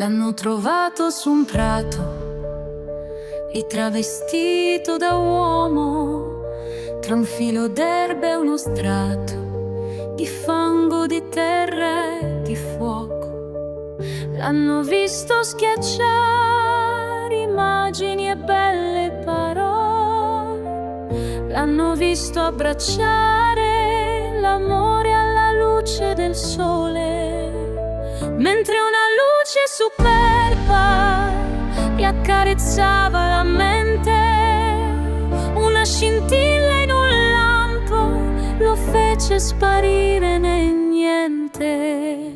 L'hanno trovato su un prato e travestito da uomo, tra un filo d'erba e uno strato di fango, di terra e di fuoco. L'hanno visto schiacciare immagini e belle parole, l'hanno visto abbracciare l'amore alla luce del sole, mentre una luce superba gli accarezzava la mente. Una scintilla in un lampo lo fece sparire nel niente.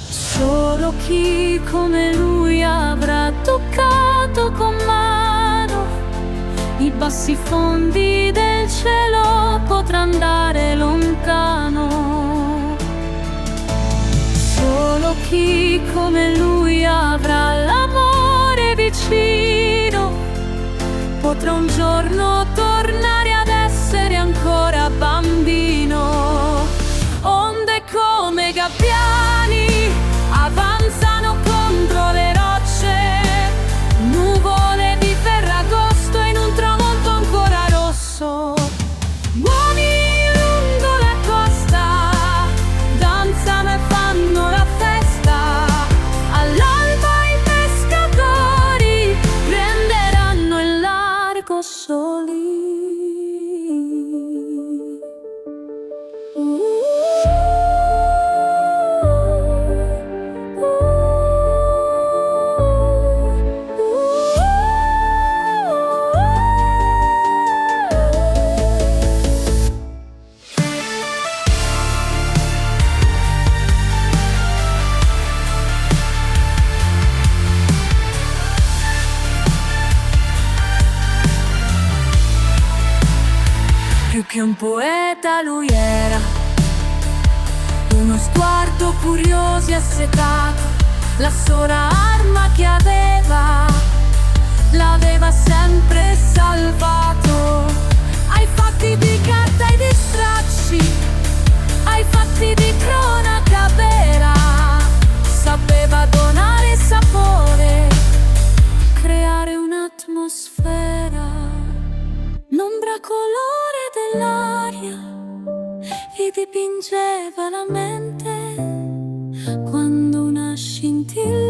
Solo chi come lui avrà toccato con mano i bassi fondi del cielo potrà andare lontano. Solo chi come lui avrà l'amore vicino potrà un giorno tornare ad essere ancora bambino. Onde come gabbiani avanzano contro le rocce, nuvole di ferragosto in un tramonto ancora rosso. Uomini lungo la costa danzano e fanno la festa, all'alba i pescatori prenderanno il largo soli. Più che un poeta lui era uno sguardo curioso e assetato. La sola arma che aveva l'aveva sempre salvato. Ai fatti di carta e di stracci, ai fatti di cronaca vera, sapeva donare sapore, creare un'atmosfera. L'ombra colore dell'aria gli dipingeva la mente quando una scintilla